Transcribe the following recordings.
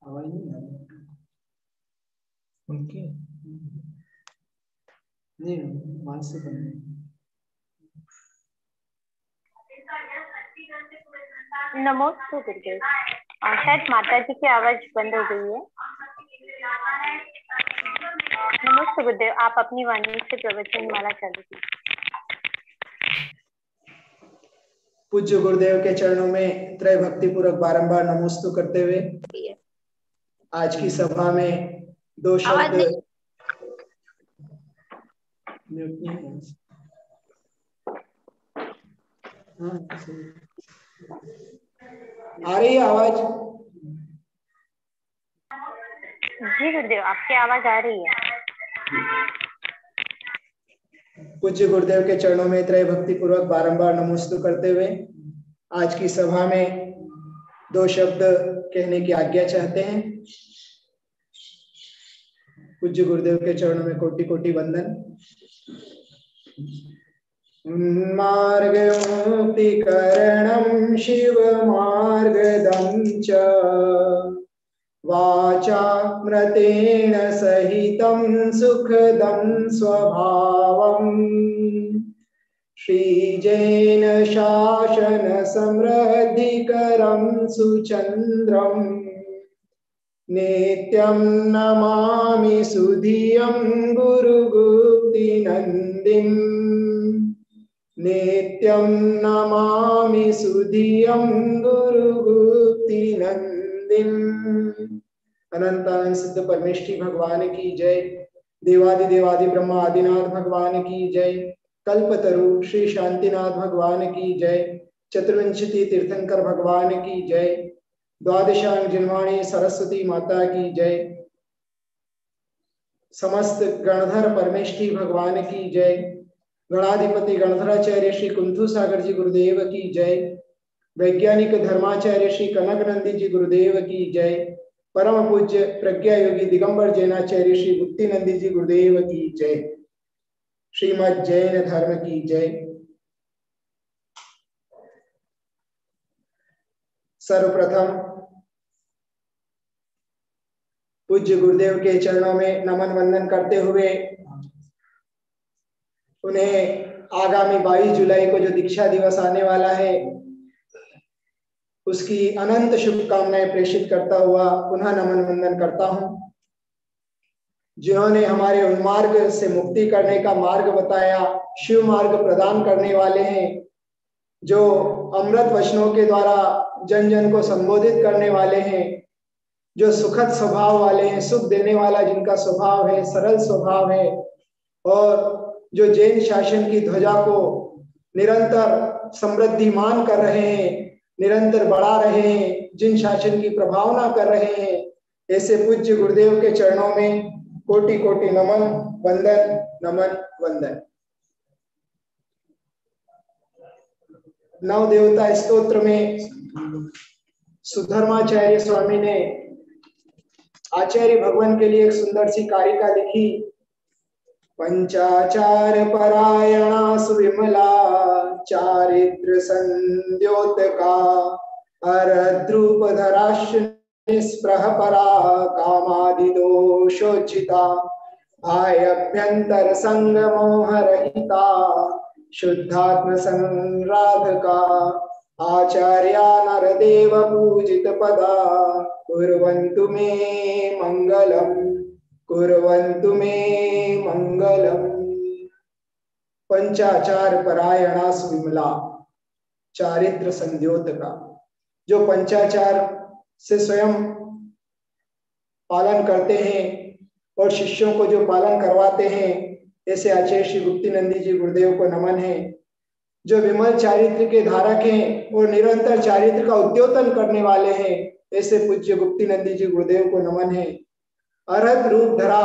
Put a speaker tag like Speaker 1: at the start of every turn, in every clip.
Speaker 1: आवाज नहीं आ रही
Speaker 2: उनकी
Speaker 1: नहीं आवाज से बने।
Speaker 3: नमस्ते गुरुदेव। शायद माता जी की आवाज बंद हो गई है। नमस्ते गुरुदेव, आप अपनी वाणी से प्रवचन माला चालू कीजिए।
Speaker 1: पूज्य गुरुदेव के चरणों में त्रय भक्ति पूर्वक बारंबार नमोस्तु करते हुए आज की सभा में दो शब्द आ रही है आवाज?
Speaker 3: जी गुरुदेव, आपकी आवाज आ रही है।
Speaker 1: पूज्य गुरुदेव के चरणों में त्रय भक्ति पूर्वक बारंबार नमोस्तु करते हुए आज की सभा में दो शब्द कहने की आज्ञा चाहते हैं। पूज्य गुरुदेव के चरणों में कोटि कोटि वंदन। मार्ग मुक्ति करणं शिव मार्गदं च वाचामृतेन सहितं सुखदं स्वभावम् श्रीजैन शासन समृद्धिकरं सुचन्द्रम् नित्यं नमामि सुधियं गुरुगुप्तिनन्दिम् नित्यं नमामि सुधियं गुरुगुप्तिनन्दिम्। अनंत सिद्ध परमेष्ठी भगवान की जय। देवादि ब्रह्मा आदिनाथ भगवान की जय। कल्पतरु श्री शांतिनाथ भगवान की जय। चतुर्विंशति तीर्थंकर भगवान की जय। द्वादशांग जिनवाणी सरस्वती माता की जय। समस्त गणधर परमेष्ठी भगवान की जय। गणाधिपति गणधराचार्य श्री कुंथु सागर जी गुरुदेव की जय। वैज्ञानिक धर्माचार्य श्री कनक नंदी जी गुरुदेव की जय। परम पूज्य प्रज्ञा योगी दिगंबर जैनाचार्य श्री गुप्ती नंदी जी गुरुदेव की जय। श्रीमद जैन धर्म की जय। सर्वप्रथम पूज्य गुरुदेव के चरणों में नमन वंदन करते हुए उन्हें आगामी 22 जुलाई को जो दीक्षा दिवस आने वाला है उसकी अनंत शुभकामनाएं प्रेषित करता हुआ पुनः नमन वंदन करता हूं। जिन्होंने हमारे उन्मार्ग से मुक्ति करने का मार्ग बताया, शिव मार्ग प्रदान करने वाले हैं, जो अमृत वचनों के द्वारा जन जन को संबोधित करने वाले हैं, जो सुखद स्वभाव वाले हैं, सुख देने वाला जिनका स्वभाव है, सरल स्वभाव है, और जो जैन शासन की ध्वजा को निरंतर समृद्धिमान कर रहे हैं, निरंतर बढ़ा रहे हैं, जिन शासन की प्रभावना कर रहे हैं, ऐसे पूज्य गुरुदेव के चरणों में कोटि कोटि नमन वंदन नमन वंदन। नव देवता स्तोत्र में सुधर्माचार्य स्वामी ने आचार्य भगवान के लिए एक सुंदर सी कारिका लिखी। पंचाचार परायणा सुविमला चारित्र संद्योतका अरद्रूपधराश निस्पृह परा कामादि दोषोचिता आयभ्यंतर संग मोह रहिता शुद्धात्म संराधका आचार्या नरदेव पूजित पदा कुर्वन्तु मे मंगलम कुर्वन्तु मे मंगलम। पंचाचार परायणा सुविमला चारित्र संद्योतका, जो पंचाचार से स्वयं पालन करते हैं और शिष्यों को जो पालन करवाते हैं, ऐसे आचार्य श्री गुप्ती नंदी जी गुरुदेव को नमन है। जो विमल चारित्र के धारक हैं और निरंतर चारित्र का उद्योतन करने वाले हैं, ऐसे पूज्य गुप्ती नंदी जी गुरुदेव को नमन है। अरहत रूप धरा,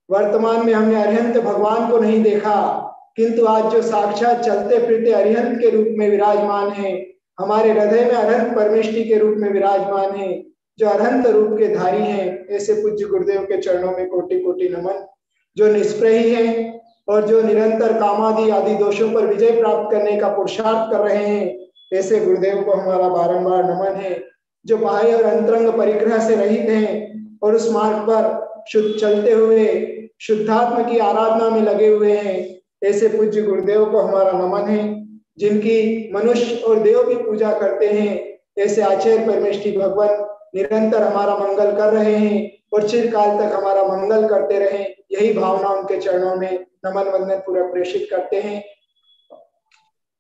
Speaker 1: वर्तमान में हमने अरिहंत भगवान को नहीं देखा, किंतु आज जो साक्षात चलते फिरते अरिहंत के रूप में विराजमान है, हमारे हृदय में अरहंत परमेष्ठी के रूप में विराजमान है, जो अरहंत रूप के धारी हैं, ऐसे पूज्य गुरुदेव के चरणों में कोटि कोटि नमन। जो निष्प्रही हैं और जो निरंतर कामादि आदि दोषों पर विजय प्राप्त करने का पुरुषार्थ कर रहे हैं, ऐसे गुरुदेव को हमारा बारंबार नमन है। जो बाह्य और अंतरंग परिग्रह से रहित हैं और उस मार्ग पर शुद्ध चलते हुए शुद्धात्म की आराधना में लगे हुए हैं, ऐसे पूज्य गुरुदेव को हमारा नमन है, जिनकी मनुष्य और देव भी पूजा करते हैं। ऐसे आचार्य परमेष्ठी भगवान निरंतर हमारा मंगल कर रहे हैं और चिरकाल तक हमारा मंगल करते रहे, यही भावना उनके चरणों में नमन वंदन पूर्वक प्रेषित करते हैं।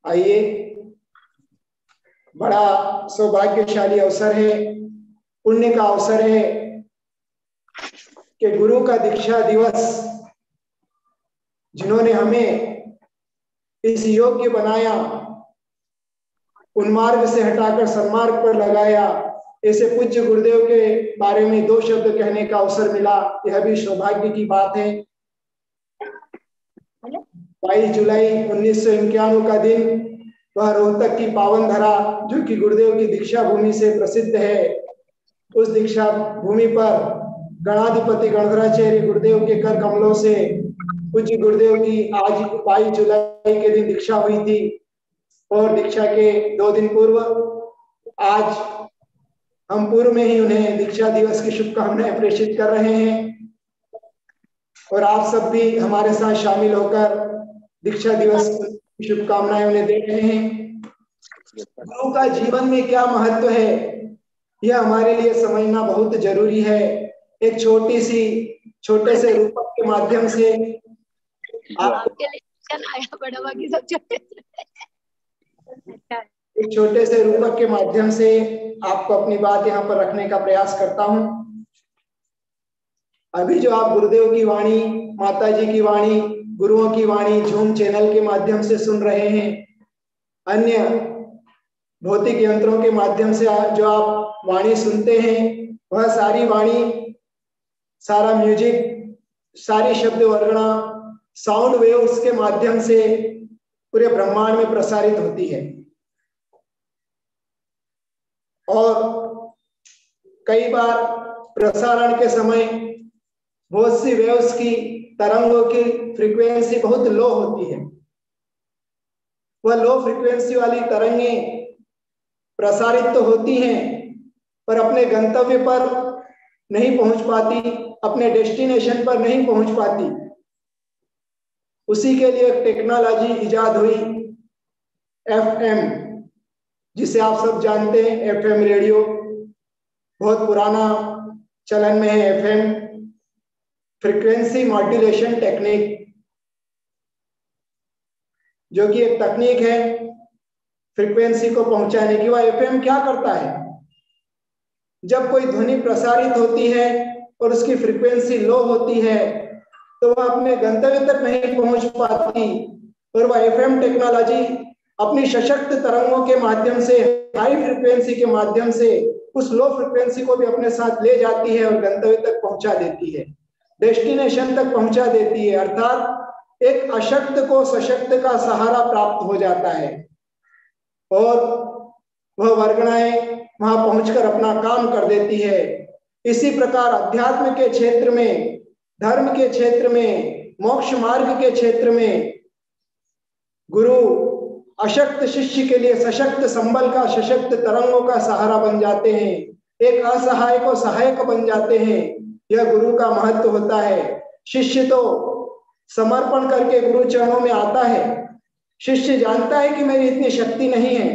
Speaker 1: आइए, बड़ा सौभाग्यशाली अवसर है, पुण्य का अवसर है कि गुरु का दीक्षा दिवस, जिन्होंने हमें इस योग्य बनाया, उन्मार्ग से हटाकर सन्मार्ग पर लगाया, ऐसे पूज्य गुरुदेव के बारे में 2 शब्द कहने का अवसर मिला, यह भी सौभाग्य की बात है। 22 जुलाई 1991 का दिन, वह रोहतक की पावन धरा, जो कि गुरुदेव की दीक्षा भूमि से प्रसिद्ध है, उस दीक्षा भूमि पर गणाधिपति गणधराचार्य गुरुदेव के कर कमलों से पूज्य गुरुदेव की आज 22 जुलाई के दिन दीक्षा हुई थी। और दीक्षा के 2 दिन पूर्व आज हम पूर्व में ही उन्हें दीक्षा दिवस की शुभकामनाएं प्रेषित कर रहे हैं और आप सब भी हमारे साथ शामिल होकर दीक्षा दिवस की शुभकामनाएं उन्हें दे रहे हैं। गुरु का जीवन में क्या महत्व है, यह हमारे लिए समझना बहुत जरूरी है। एक छोटे से रूपक के माध्यम से
Speaker 2: आपके लिए आया बड़ा बाकी सब
Speaker 1: एक छोटे से रूपक के माध्यम से आपको अपनी बात यहाँ पर रखने का प्रयास करता हूँ। अभी जो आप गुरुदेव की वाणी, माता जी की वाणी, गुरुओं की वाणी झूम चैनल के माध्यम से सुन रहे हैं, अन्य भौतिक यंत्रों के माध्यम से जो आप वाणी सुनते हैं, वह सारी वाणी, सारा म्यूजिक, सारी शब्द वर्णा साउंड वेव्स के माध्यम से पूरे ब्रह्मांड में प्रसारित होती है। और कई बार प्रसारण के समय बहुत सी वेव्स की, तरंगों की फ्रीक्वेंसी बहुत लो होती है। वह लो फ्रीक्वेंसी वाली तरंगे प्रसारित तो होती हैं, पर अपने गंतव्य पर नहीं पहुंच पाती, अपने डेस्टिनेशन पर नहीं पहुंच पाती। उसी के लिए एक टेक्नोलॉजी इजाद हुई, FM, जिसे आप सब जानते हैं, FM रेडियो। बहुत पुराना चलन में है FM, फ्रीक्वेंसी मॉड्यूलेशन टेक्निक, जो कि एक तकनीक है फ्रीक्वेंसी को पहुंचाने की। वह FM क्या करता है, जब कोई ध्वनि प्रसारित होती है और उसकी फ्रीक्वेंसी लो होती है, तो वह अपने गंतव्य तक नहीं पहुंच पाती, और वह FM टेक्नोलॉजी अपनी सशक्त तरंगों के माध्यम से, हाई फ्रीक्वेंसी के माध्यम से उस लो फ्रीक्वेंसी को भी अपने साथ ले जाती है और गंतव्य तक पहुंचा देती है, डेस्टिनेशन तक पहुंचा देती है। अर्थात एक अशक्त को सशक्त का सहारा प्राप्त हो जाता है और वह वर्गणाएं वहां पहुंचकर अपना काम कर देती है। इसी प्रकार अध्यात्म के क्षेत्र में, धर्म के क्षेत्र में, मोक्ष मार्ग के क्षेत्र में गुरु अशक्त शिष्य के लिए सशक्त संबल का, सशक्त तरंगों का सहारा बन जाते हैं, एक असहाय को सहायक बन जाते हैं। यह गुरु का महत्व होता है। शिष्य तो समर्पण करके गुरु चरणों में आता है, शिष्य जानता है कि मेरी इतनी शक्ति नहीं है,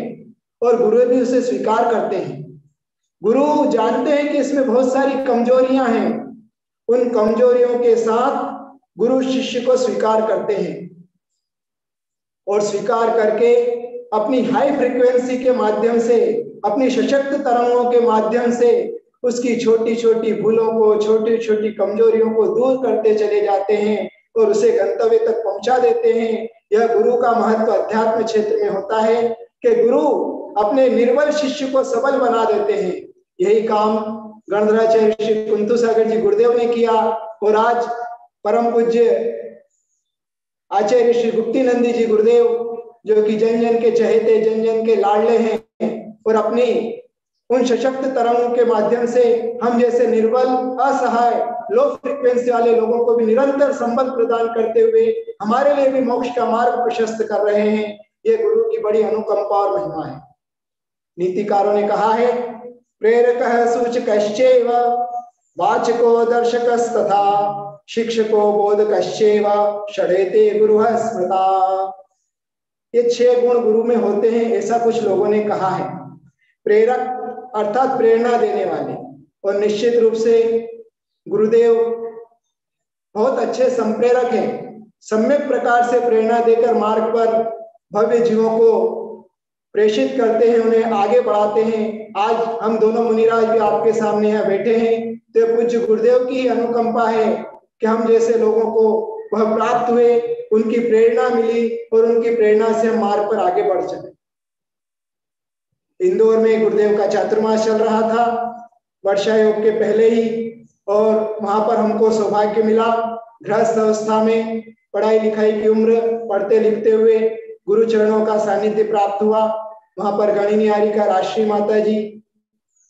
Speaker 1: और गुरु भी उसे स्वीकार करते हैं। गुरु जानते हैं कि इसमें बहुत सारी कमजोरियां हैं, उन कमजोरियों के साथ गुरु शिष्य को स्वीकार करते हैं और स्वीकार करके अपनी हाई फ्रीक्वेंसी के माध्यम से, अपनी सशक्त तरंगों के माध्यम से उसकी छोटी छोटी भूलों को, छोटी छोटी कमजोरियों को दूर करते चले जाते हैं और उसे गंतव्य तक पहुंचा देते हैं। यह गुरु का महत्व अध्यात्म क्षेत्र में होता है कि गुरु अपने निर्बल शिष्य को सबल बना देते हैं। यही काम गणधराचार्य श्री कुंतु सागर जी गुरुदेव ने किया, और आज परम पूज्य आचार्य श्री गुप्ती नंदी जी गुरुदेव, जो कि जन जन के चहेते, जन जन के लाडले हैं, और अपनी उन सशक्त तरंगों के माध्यम से हम जैसे निर्बल, असहाय, लो फ्रीक्वेंसी वाले लोगों को भी निरंतर संबल प्रदान करते हुए हमारे लिए भी मोक्ष का मार्ग प्रशस्त कर रहे हैं। ये गुरु की बड़ी अनुकंपा और महिमा है। नीतिकारों ने कहा है प्रेरकः सूचकश्चैव वाचको दर्शकस्तथा शिक्षको बोधकश्चैव षडेते गुरुः स्मृता। ये 6 गुण गुरु में होते हैं, ऐसा कुछ लोगों ने कहा है। प्रेरक अर्थात प्रेरणा देने वाले, और निश्चित रूप से गुरुदेव बहुत अच्छे संप्रेरक हैं, सम्यक प्रकार से प्रेरणा देकर मार्ग पर भव्य जीवों को प्रेषित करते हैं, उन्हें आगे बढ़ाते हैं। आज हम दोनों मुनिराज भी आपके सामने यहाँ बैठे हैं, तो पूज्य गुरुदेव की अनुकंपा है कि हम जैसे लोगों को वह प्राप्त हुए, उनकी प्रेरणा मिली और उनकी प्रेरणा से हम मार्ग पर आगे बढ़ चले। इंदौर में गुरुदेव का चातुर्मास चल रहा था वर्षा योग के पहले ही, और वहां पर हमको सौभाग्य मिला गृहस्थ अवस्था में, पढ़ाई लिखाई की उम्र, पढ़ते लिखते हुए गुरु चरणों का सानिध्य प्राप्त हुआ। वहां पर गणिनी आर्य का राष्ट्रीय माता जी,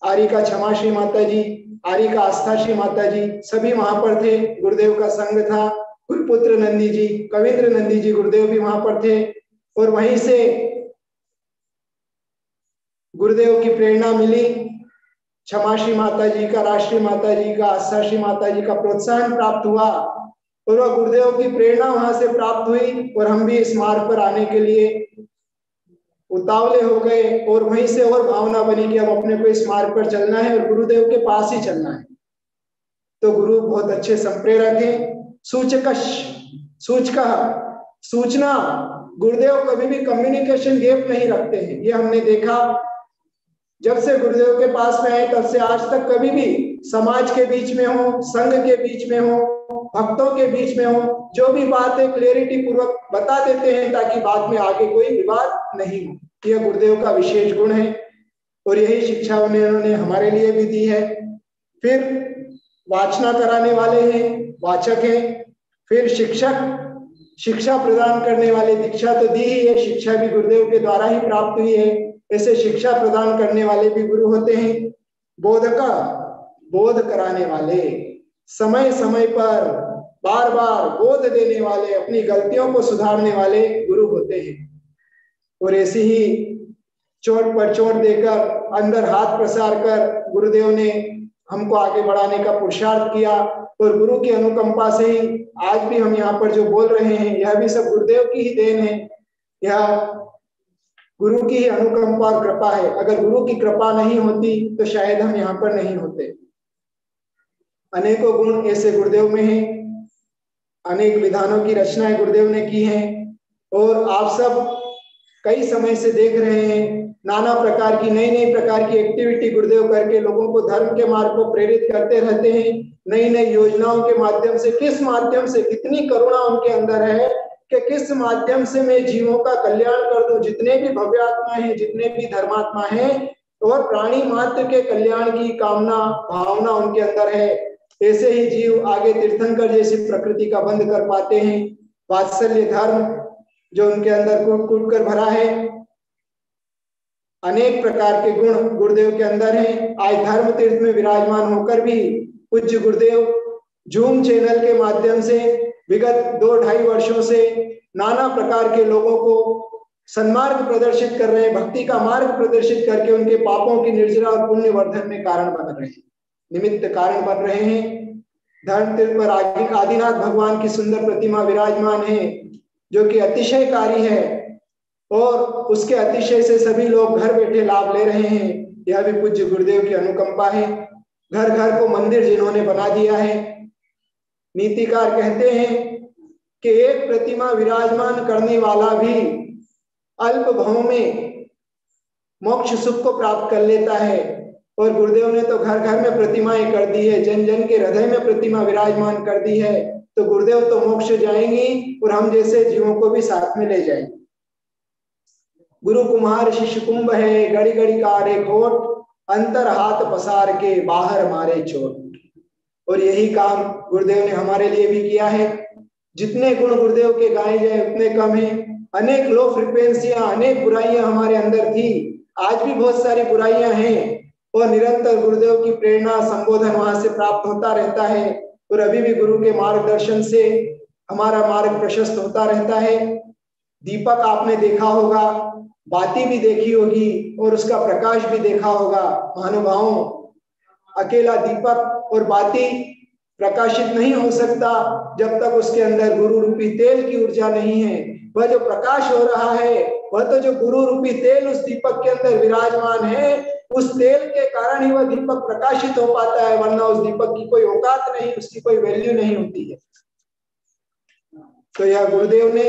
Speaker 1: आर्य का क्षमाश्री माता जी, आर्य का आस्थाश्री माता जी, सभी वहां पर थे। गुरुदेव का संग था, गुरुपुत्र नंदी जी, कविंद्र नंदी जी गुरुदेव भी वहां पर थे, और वहीं से गुरुदेव की प्रेरणा मिली। क्षमाश्री माता जी का, राष्ट्रीय माता जी का, आस्थाश्री माता जी का प्रोत्साहन प्राप्त हुआ, और वह गुरुदेव की प्रेरणा वहां से प्राप्त हुई, और हम भी इस मार्ग पर आने के लिए उतावले हो गए, और वहीं से और भावना बनी कि अब अपने को इस मार्ग पर चलना है और गुरुदेव के पास ही चलना है। तो गुरु बहुत अच्छे संप्रेरक हैं। सूचकश, सूचक, सूचना, गुरुदेव कभी भी कम्युनिकेशन गैप नहीं रखते हैं, ये हमने देखा। जब से गुरुदेव के पास में आए तब से आज तक कभी भी समाज के बीच में हो, संघ के बीच में हो, भक्तों के बीच में हो, जो भी बात है क्लैरिटी पूर्वक बता देते हैं, ताकि बाद में आगे कोई विवाद नहीं हो। यह गुरुदेव का विशेष गुण है, और यही शिक्षा उन्होंने हमारे लिए भी दी है। फिर वाचना कराने वाले हैं, वाचक हैं। फिर शिक्षक, शिक्षा प्रदान करने वाले, दीक्षा तो दी ही है, शिक्षा भी गुरुदेव के द्वारा ही प्राप्त हुई है, ऐसे शिक्षा प्रदान करने वाले भी गुरु होते हैं। बोधका, बोध कराने वाले, समय समय पर बार बार बोध देने वाले, अपनी गलतियों को सुधारने वाले गुरु होते हैं। और ऐसी ही चोट पर चोट देकर, अंदर हाथ प्रसार कर गुरुदेव ने हमको आगे बढ़ाने का पुरुषार्थ किया, और गुरु की अनुकंपा से ही आज भी हम यहाँ पर जो बोल रहे हैं, यह भी सब गुरुदेव की ही देन है। यह गुरु की ही अनुकंपा और कृपा है। अगर गुरु की कृपा नहीं होती तो शायद हम यहाँ पर नहीं होते। अनेकों गुण ऐसे गुरुदेव में हैं, अनेक विधानों की रचनाएं गुरुदेव ने की हैं, और आप सब कई समय से देख रहे हैं, नाना प्रकार की नई नई प्रकार की एक्टिविटी गुरुदेव करके लोगों को धर्म के मार्ग को प्रेरित करते रहते हैं। नई नई योजनाओं के माध्यम से, किस माध्यम से, कितनी करुणा उनके अंदर है कि किस माध्यम से मैं जीवों का कल्याण कर दूं। जितने भी भव्य आत्मा हैं, जितने भी धर्मात्मा हैं, और प्राणी मात्र के कल्याण की कामना भावना उनके अंदर है। ऐसे ही जीव आगे तीर्थंकर जैसी प्रकृति का बंध कर पाते हैं। वात्सल्य धर्म जो उनके अंदर कूट कूट कर भरा है, अनेक प्रकार के गुण गुरुदेव के अंदर हैं। आज धर्म तीर्थ में विराजमान होकर भी पूज्य गुरुदेव जूम चैनल के माध्यम से विगत 2-2.5 वर्षों से नाना प्रकार के लोगों को सन्मार्ग प्रदर्शित कर रहे हैं, भक्ति का मार्ग प्रदर्शित करके उनके पापों की निर्जरा और पुण्य वर्धन में कारण बन रहे हैं, निमित्त कारण बन रहे हैं। धर्म तीर्थ पर आदिनाथ भगवान की सुंदर प्रतिमा विराजमान है, जो कि अतिशयकारी है, और उसके अतिशय से सभी लोग घर बैठे लाभ ले रहे हैं। यह भी पूज्य गुरुदेव की अनुकंपा है। घर घर को मंदिर जिन्होंने बना दिया है। नीतिकार कहते हैं कि एक प्रतिमा विराजमान करने वाला भी अल्प भाव में मोक्ष सुख को प्राप्त कर लेता है, और गुरुदेव ने तो घर घर में प्रतिमाएं कर दी है, जन जन के हृदय में प्रतिमा विराजमान कर दी है। तो गुरुदेव तो मोक्ष जाएंगी और हम जैसे जीवों को भी साथ में ले जाएंगे। गुरु कुम्हार शिष्य कुंभ है, गड़ी गड़ी कारे खोट, अंतर हाथ पसार के बाहर मारे चोट। और यही काम गुरुदेव ने हमारे लिए भी किया है। जितने गुण गुरुदेव के गाए जाए उतने कम है। अनेक लो फ्रिक्वेंसियां, अनेक बुराइयां हमारे अंदर थी, आज भी बहुत सारी बुराइयां हैं, और निरंतर गुरुदेव की प्रेरणा संबोधन वहां से प्राप्त होता रहता है, और अभी भी गुरु के मार्गदर्शन से हमारा मार्ग प्रशस्त होता रहता है। दीपक आपने देखा होगा, बाती भी देखी होगी और उसका प्रकाश भी देखा होगा। महानुभावों, अकेला दीपक और बाती प्रकाशित नहीं हो सकता जब तक उसके अंदर गुरु रूपी तेल की ऊर्जा नहीं है। वह जो प्रकाश हो रहा है वह तो जो गुरु रूपी तेल उस दीपक के अंदर विराजमान है, उस तेल के कारण ही वह दीपक प्रकाशित हो पाता है, वरना उस दीपक की कोई औकात नहीं, उसकी कोई वैल्यू नहीं होती है। तो यह गुरुदेव ने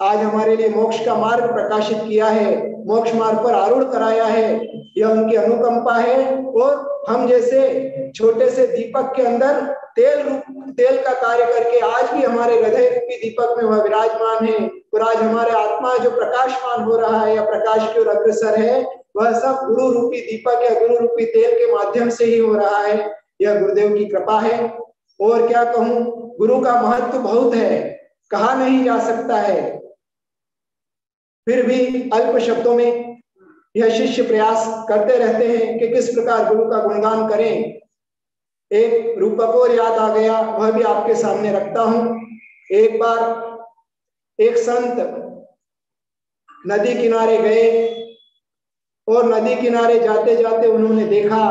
Speaker 1: आज हमारे लिए मोक्ष का मार्ग प्रकाशित किया है, मोक्ष मार्ग पर आरूढ़ कराया है। यह उनकी अनुकंपा है और हम जैसे छोटे से दीपक के अंदर तेल का कार्य करके आज भी हमारे हृदय रूपी दीपक में वह विराजमान है। और आज हमारे आत्मा जो प्रकाशमान हो रहा है या प्रकाश की ओर अग्रसर है, वह सब गुरु रूपी दीपक या गुरु रूपी तेल के माध्यम से ही हो रहा है। यह गुरुदेव की कृपा है। और क्या कहूं, गुरु का महत्व बहुत है, कहा नहीं जा सकता है। फिर भी अल्प शब्दों में यह शिष्य प्रयास करते रहते हैं कि किस प्रकार गुरु का गुणगान करें। एक रूपक और याद आ गया, वह भी आपके सामने रखता हूं। एक बार एक संत नदी किनारे गए और नदी किनारे जाते जाते उन्होंने देखा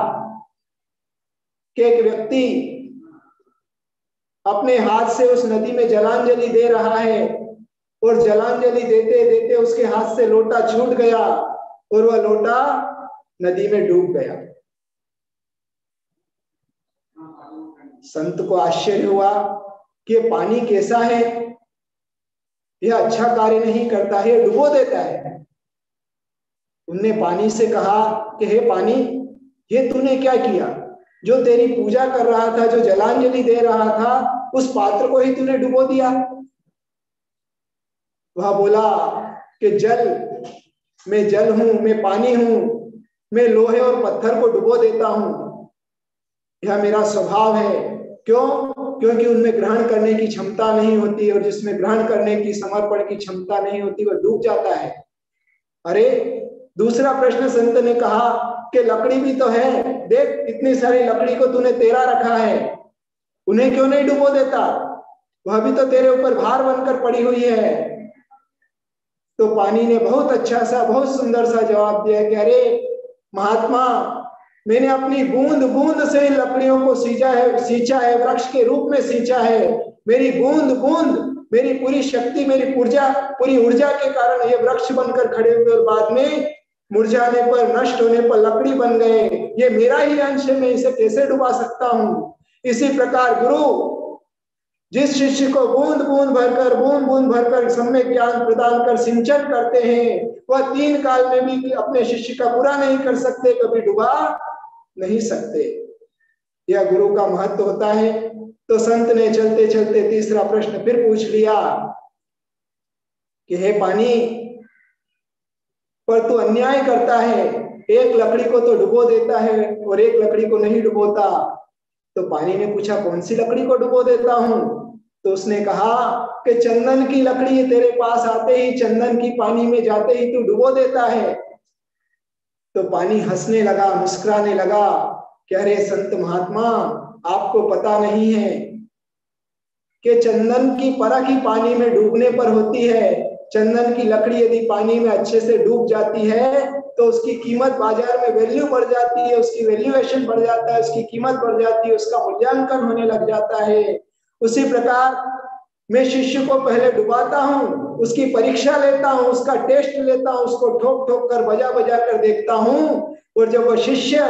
Speaker 1: कि एक व्यक्ति अपने हाथ से उस नदी में जलांजलि दे रहा है और जलांजलि देते देते उसके हाथ से लोटा छूट गया और वह लोटा नदी में डूब गया। संत को आश्चर्य हुआ कि ये पानी कैसा है, यह अच्छा कार्य नहीं करता है, डुबो देता है। उनने पानी से कहा कि हे पानी, ये तूने क्या किया? जो तेरी पूजा कर रहा था, जो जलांजलि दे रहा था, उस पात्र को ही तूने डुबो दिया। वह बोला कि मैं जल हूं, मैं पानी हूं, मैं लोहे और पत्थर को डुबो देता हूं, यह मेरा स्वभाव है। क्यों? क्योंकि उनमें ग्रहण करने की क्षमता नहीं होती, और जिसमें ग्रहण करने की, समर्पण की क्षमता नहीं होती, वह डूब जाता है। अरे दूसरा प्रश्न संत ने कहा कि लकड़ी भी तो है, देख इतनी सारी लकड़ी को तूने तेरा रखा है, उन्हें क्यों नहीं डुबो देता? वह भी तो तेरे ऊपर भार बनकर पड़ी हुई है। तो पानी ने बहुत अच्छा सा, बहुत सुंदर सा जवाब दिया कि अरे महात्मा, मैंने अपनी बूंद बूंद से इन लकड़ियों को सींचा है, वृक्ष के रूप में सींचा है। मेरी बूंद बूंद, मेरी पूरी शक्ति, मेरी पूरी ऊर्जा के कारण ये वृक्ष बनकर खड़े हुए और बाद में मुरझाने पर, नष्ट होने पर लकड़ी बन गए। ये मेरा ही अंश है, मैं इसे कैसे डुबा सकता हूँ? इसी प्रकार गुरु जिस शिष्य को बूंद बूंद भरकर सम्यक ज्ञान प्रदान कर सिंचन करते हैं, वह 3 काल में भी अपने शिष्य का पूरा नहीं कर सकते, कभी डुबा नहीं सकते। यह गुरु का महत्व होता है। तो संत ने चलते चलते तीसरा प्रश्न फिर पूछ लिया कि हे पानी, पर तू अन्याय करता है, एक लकड़ी को तो डुबो देता है और एक लकड़ी को नहीं डुबोता। तो पानी ने पूछा, कौन सी लकड़ी को डुबो देता हूं? तो उसने कहा कि चंदन की लकड़ी तेरे पास आते ही, चंदन की पानी में जाते ही तू डुबो देता है। तो पानी हंसने लगा, मुस्कुराने लगा कि अरे संत महात्मा, आपको पता नहीं है कि चंदन की परख ही पानी में डूबने पर होती है। चंदन की लकड़ी यदि पानी में अच्छे से डूब जाती है तो उसकी कीमत बाजार में वैल्यू बढ़ जाती है, उसकी वैल्यूएशन बढ़ जाता है, उसकी कीमत बढ़ जाती है, उसका मूल्यांकन होने लग जाता है। उसी प्रकार मैं शिष्य को पहले डुबाता हूँ, उसकी परीक्षा लेता हूँ, उसका टेस्ट लेता हूँ, उसको ठोक ठोक कर, बजा बजा कर देखता हूँ, और जब वो शिष्य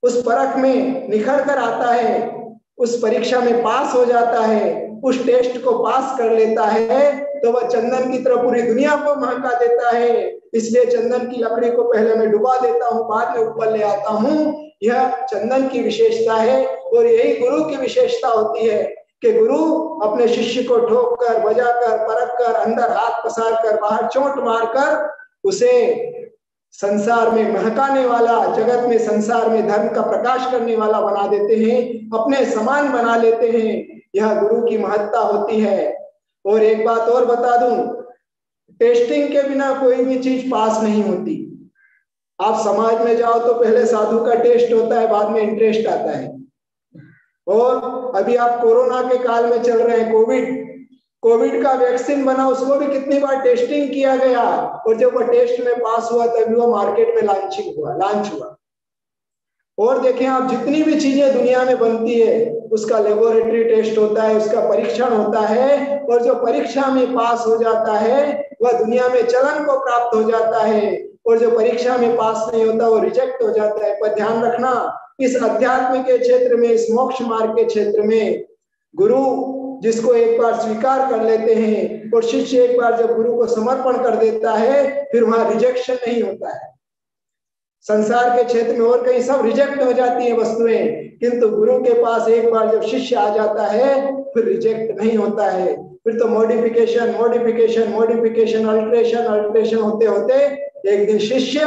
Speaker 1: उस परख में निखर कर आता है, उस परीक्षा में पास हो जाता है, उस टेस्ट को पास कर लेता है, तो वह चंदन की तरह पूरी दुनिया को महका देता है। इसलिए चंदन की लकड़ी को पहले मैं डुबा देता हूँ, बाद में ऊपर ले आता हूँ। यह चंदन की विशेषता है, और यही गुरु की विशेषता होती है कि गुरु अपने शिष्य को ठोक कर, बजा कर, परख कर, अंदर हाथ पसार कर, बाहर चोट मार कर उसे संसार में महकाने वाला, जगत में, संसार में धर्म का प्रकाश करने वाला बना देते हैं, अपने समान बना लेते हैं। यह गुरु की महत्ता होती है। और एक बात और बता दूं, टेस्टिंग के बिना कोई भी चीज पास नहीं होती। आप समाज में जाओ तो पहले साधु का टेस्ट होता है, बाद में इंटरेस्ट आता है। और अभी आप कोरोना के काल में चल रहे हैं, कोविड, कोविड का वैक्सीन बना, उसको भी कितनी बार टेस्टिंग किया गया, और जब वो टेस्ट में पास हुआ तभी वो मार्केट में लॉन्च हुआ। और देखें आप, जितनी भी चीजें दुनिया में बनती है उसका लेबोरेटरी टेस्ट होता है, उसका परीक्षण होता है, और जो परीक्षा में पास हो जाता है वह दुनिया में चलन को प्राप्त हो जाता है, और जो परीक्षा में पास नहीं होता वो रिजेक्ट हो जाता है। पर ध्यान रखना, इस अध्यात्म के क्षेत्र में, इस मोक्ष मार्ग के क्षेत्र में, गुरु जिसको एक बार स्वीकार कर लेते हैं और शिष्य एक बार जब गुरु को समर्पण कर देता है, फिर वहां रिजेक्शन नहीं होता है। संसार के क्षेत्र में और कहीं सब रिजेक्ट हो जाती है वस्तुएं, किंतु गुरु के पास एक बार जब शिष्य आ जाता है फिर रिजेक्ट नहीं होता है। फिर तो modification modification modification alteration alteration होते होते एक दिन शिष्य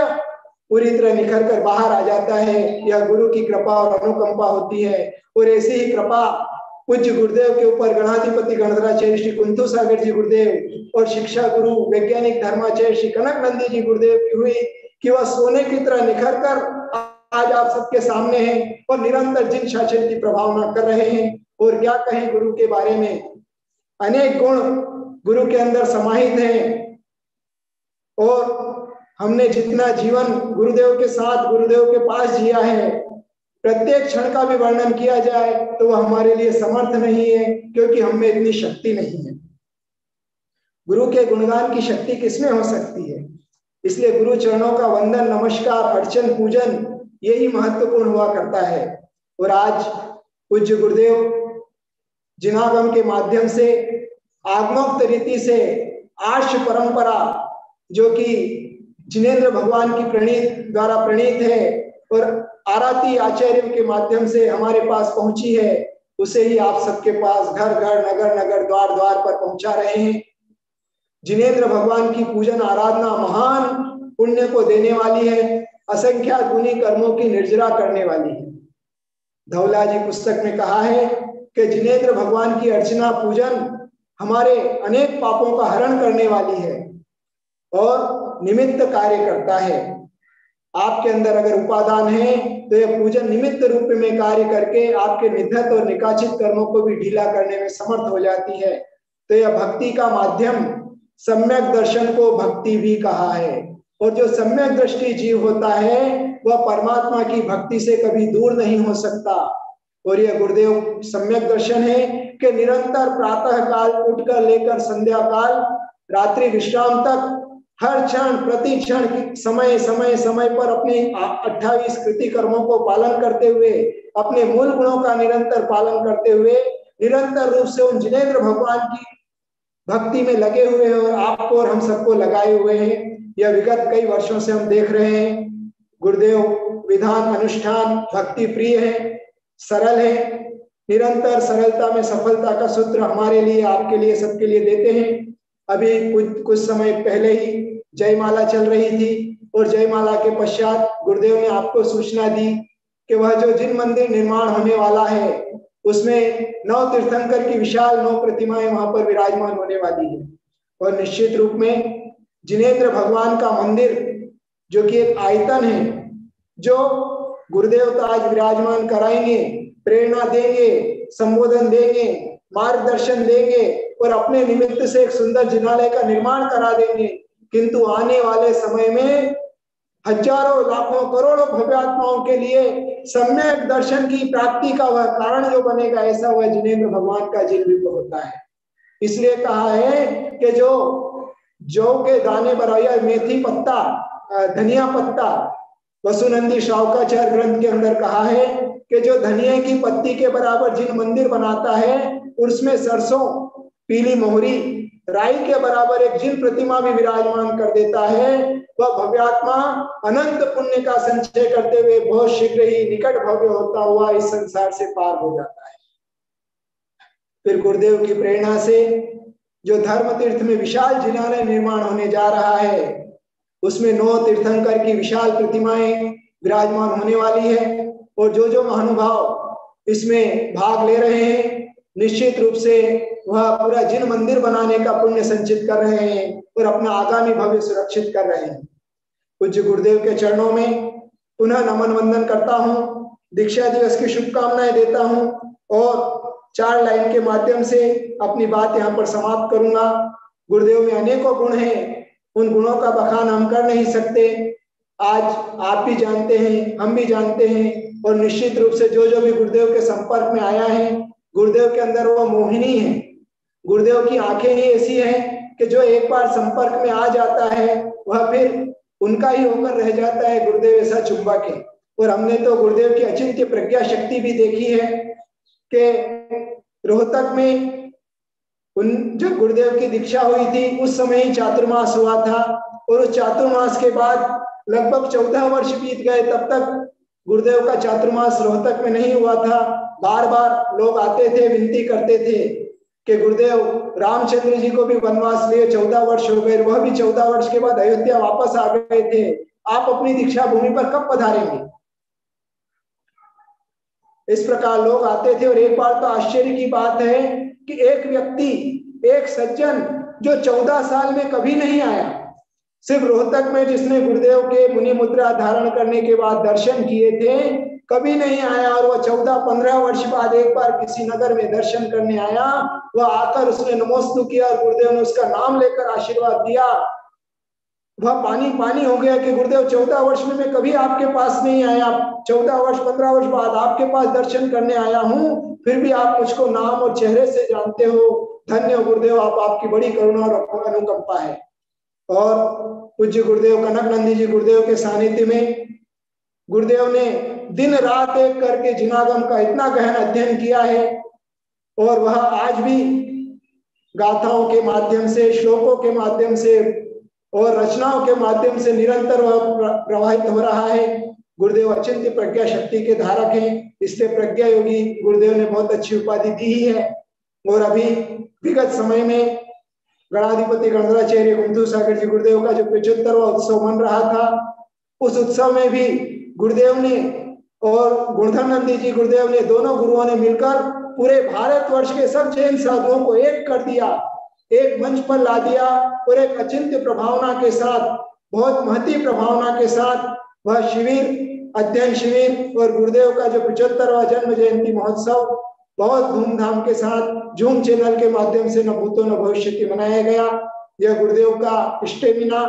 Speaker 1: पूरी तरह निखर कर बाहर आ जाता है। यह गुरु की कृपा और अनुकंपा होती है। और ऐसी ही कृपा पूज्य गुरुदेव के ऊपर गणाधिपति गणधराचार्य श्री कुंथु सागर जी गुरुदेव और शिक्षा गुरु वैज्ञानिक धर्माचार्य श्री कनक नंदी जी गुरुदेव की हुई कि वह सोने की तरह निखर कर आज आप सबके सामने हैं और निरंतर जिन शासन की प्रभावना कर रहे हैं। और क्या कहें गुरु के बारे में, अनेक गुण गुरु के अंदर समाहित हैं। और हमने जितना जीवन गुरुदेव के साथ गुरुदेव के पास जिया है, प्रत्येक क्षण का भी वर्णन किया जाए तो वह हमारे लिए समर्थ नहीं है, क्योंकि हम में इतनी शक्ति नहीं है। गुरु के गुणगान की शक्ति किसमें हो सकती है? इसलिए गुरु चरणों का वंदन, नमस्कार, अर्चन, पूजन यही महत्वपूर्ण हुआ करता है। और आज पूज्य गुरुदेव जिनागम के माध्यम से आगमोक्त रीति से आर्ष परंपरा जो कि जिनेंद्र भगवान की द्वारा प्रणीत है और आराती आचार्य के माध्यम से हमारे पास पहुंची है, उसे ही आप सबके पास घर घर नगर नगर द्वार द्वार पर पहुंचा रहे हैं। जिनेंद्र भगवान की पूजन आराधना महान पुण्य को देने वाली है, असंख्यात गुणी कर्मों की निर्जरा करने वाली है। धौला जी पुस्तक में कहा है कि जिनेंद्र भगवान की अर्चना पूजन हमारे अनेक पापों का हरण करने वाली है और निमित्त कार्य करता है। आपके अंदर अगर उपादान है तो यह पूजन निमित्त रूप में कार्य करके आपके निधत और निकाचित कर्मों को भी ढीला करने में समर्थ हो जाती है। तो यह भक्ति का माध्यम, सम्यक दर्शन को भक्ति भी कहा है। और जो सम्यक दृष्टि जीव होता है वह परमात्मा की भक्ति से कभी दूर नहीं हो सकता। और यह गुरुदेव सम्यक दर्शन है कि निरंतर प्रातः काल उठकर लेकर संध्या काल रात्रि विश्राम तक हर क्षण प्रति क्षण समय समय समय पर अपने 28 कृति कर्मों को पालन करते हुए, अपने मूल गुणों का निरंतर पालन करते हुए, निरंतर रूप से उन जिनेंद्र भगवान की भक्ति में लगे हुए हैं और आपको और हम सबको लगाए हुए हैं। यह विगत कई वर्षों से हम देख रहे हैं। गुरुदेव विधान अनुष्ठान भक्ति प्रिय है, सरल है, निरंतर सरलता में सफलता का सूत्र हमारे लिए, आपके लिए, सबके लिए देते हैं। अभी कुछ समय पहले ही जयमाला चल रही थी और जयमाला के पश्चात गुरुदेव ने आपको सूचना दी कि वह जो जिन मंदिर निर्माण होने वाला है उसमें 9 तीर्थंकर की विशाल 9 प्रतिमाएं वहां पर विराजमान होने वाली है। और निश्चित रूप में जिनेंद्र भगवान का मंदिर जो कि एक आयतन है, जो गुरुदेव तो आज विराजमान कराएंगे, प्रेरणा देंगे, संबोधन देंगे, मार्गदर्शन देंगे और अपने निमित्त से एक सुंदर जिनालय का निर्माण करा देंगे। किंतु आने वाले समय में हजारों लाखों करोड़ों भव्यात्माओं के लिए सम्यक दर्शन की प्राप्ति का वह कारण जो बनेगा, ऐसा वह जिनेंद्र भगवान का जिन रूप होता है। इसलिए कहा है कि जो के दाने बराबर मेथी पत्ता, धनिया पत्ता, वसुनंदी श्रावकाचार्य ग्रंथ के अंदर कहा है कि जो धनिया की पत्ती के बराबर जिन मंदिर बनाता है उसमें सरसों, पीली मोहरी, राई के बराबर एक जिन प्रतिमा भी विराजमान कर देता है, वह भव्यात्मा अनंत पुण्य का संचय करते हुए बहुत शीघ्र ही निकट भव्य होता हुआ इस संसार से पार हो जाता है। फिर गुरुदेव की प्रेरणा से जो धर्म तीर्थ में विशाल जिनालय निर्माण होने जा रहा है उसमें 9 तीर्थंकर की विशाल प्रतिमाएं विराजमान होने वाली है। और जो महानुभाव इसमें भाग ले रहे हैं निश्चित रूप से वह पूरा जिन मंदिर बनाने का पुण्य संचित कर रहे हैं और अपना आगामी भविष्य सुरक्षित कर रहे हैं। पूज्य गुरुदेव के चरणों में पुनः नमन वंदन करता हूँ, दीक्षा दिवस की शुभकामनाएं देता हूँ और 4 लाइन के माध्यम से अपनी बात यहाँ पर समाप्त करूंगा। गुरुदेव में अनेकों गुण हैं, उन गुणों का बखान हम कर नहीं सकते। आज आप भी जानते हैं, हम भी जानते हैं, और निश्चित रूप से जो भी गुरुदेव के संपर्क में आया है, गुरुदेव के अंदर वो मोहिनी है। गुरुदेव की आंखें ही ऐसी हैं कि जो एक बार संपर्क में आ जाता है वह फिर उनका ही होकर रह जाता है। गुरुदेव ऐसा चुंबक है। और हमने तो गुरुदेव की अचिंत्य प्रज्ञा शक्ति भी देखी है कि रोहतक में जब गुरुदेव की दीक्षा हुई थी उस समय ही चातुर्मास हुआ था, और उस चातुर्मास के बाद लगभग 14 वर्ष बीत गए, तब तक गुरुदेव का चातुर्मास रोहतक में नहीं हुआ था। बार बार लोग आते थे, विनती करते थे कि गुरुदेव रामचंद्र जी को भी वनवास लिए 14 वर्ष हो गए, वह भी 14 वर्ष के बाद अयोध्या वापस आ गए थे, आप अपनी दीक्षा भूमि पर कब पधारेंगे। इस प्रकार लोग आते थे। और एक बार तो आश्चर्य की बात है कि एक व्यक्ति, एक सज्जन जो 14 साल में कभी नहीं आया, सिर्फ रोहतक में जिसने गुरुदेव के मुनि मुद्रा धारण करने के बाद दर्शन किए थे, कभी नहीं आया, और वह 14-15 वर्ष बाद एक बार किसी नगर में दर्शन करने आया। वह आकर उसने नमोस्तु किया और गुरुदेव ने उसका नाम लेकर आशीर्वाद दिया। वह पानी पानी हो गया कि गुरुदेव 14 वर्ष में मैं कभी आपके पास नहीं आया, 14 वर्ष 15 वर्ष बाद आपके पास दर्शन करने आया हूं, फिर भी आप मुझको नाम और चेहरे से जानते हो। धन्य हो गुरुदेव, आप, आपकी बड़ी करुणा और अनुकंपा है। और पूज्य गुरुदेव कनक नंदी जी गुरुदेव के सानिध्य में गुरुदेव ने दिन रात एक करके जिनागम का इतना गहन अध्ययन किया है, और वह आज भी गाथाओं के माध्यम से, श्लोकों के माध्यम से और रचनाओं के माध्यम से निरंतर वह प्रवाहित हो रहा है। गुरुदेव अचिंत्य प्रज्ञा शक्ति के धारक हैं, इसलिए प्रज्ञा योगी गुरुदेव ने बहुत अच्छी उपाधि दी ही है। और अभी विगत समय में गणाधिपति गणराचार्य कुंतु सागर जी गुरुदेव का जो 75वां उत्सव मन रहा था, उस उत्सव में भी गुरुदेव ने और गुणधर नंदी जी गुरुदेव ने, दोनों गुरुओं ने मिलकर पूरे भारतवर्ष के सब जैन साधुओं को एक कर दिया, एक मंच पर ला दिया, और एक अचिंत्य प्रभावना के साथ, बहुत महती प्रभावना के साथ वह शिविर, अध्ययन शिविर और गुरुदेव का जो 75वां जन्म जयंती महोत्सव बहुत धूमधाम के साथ जूम चैनल के माध्यम से न भूतो न भविष्य मनाया गया। यह गुरुदेव का स्टेमिना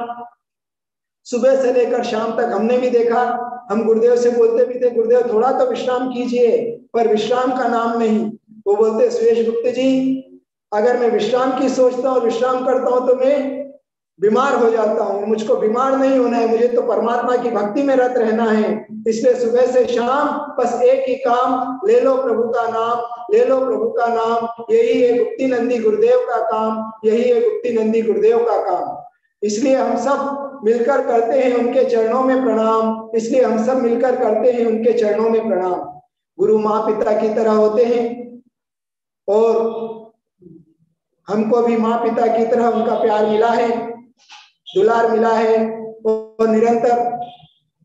Speaker 1: सुबह से लेकर शाम तक हमने भी देखा। हम गुरुदेव से बोलते भी थे, गुरुदेव थोड़ा तो विश्राम कीजिए, पर विश्राम का नाम नहीं। वो बोलते, सुरेश गुप्ता जी, अगर मैं विश्राम की सोचता हूँ, विश्राम करता हूँ तो मैं बीमार हो जाता हूँ। मुझको बीमार नहीं होना है, मुझे तो परमात्मा की भक्ति में रत रहना है। इसलिए सुबह से शाम बस एक ही काम, ले लो प्रभु का नाम, ले लो प्रभु का नाम। यही है गुप्ती नंदी गुरुदेव का काम, यही है गुप्ती नंदी गुरुदेव का काम। इसलिए हम सब मिलकर करते हैं उनके चरणों में प्रणाम, इसलिए हम सब मिलकर करते हैं उनके चरणों में प्रणाम। गुरु माँ पिता की तरह होते हैं, और हमको भी माँ पिता की तरह उनका प्यार मिला है, दुलार मिला है। और निरंतर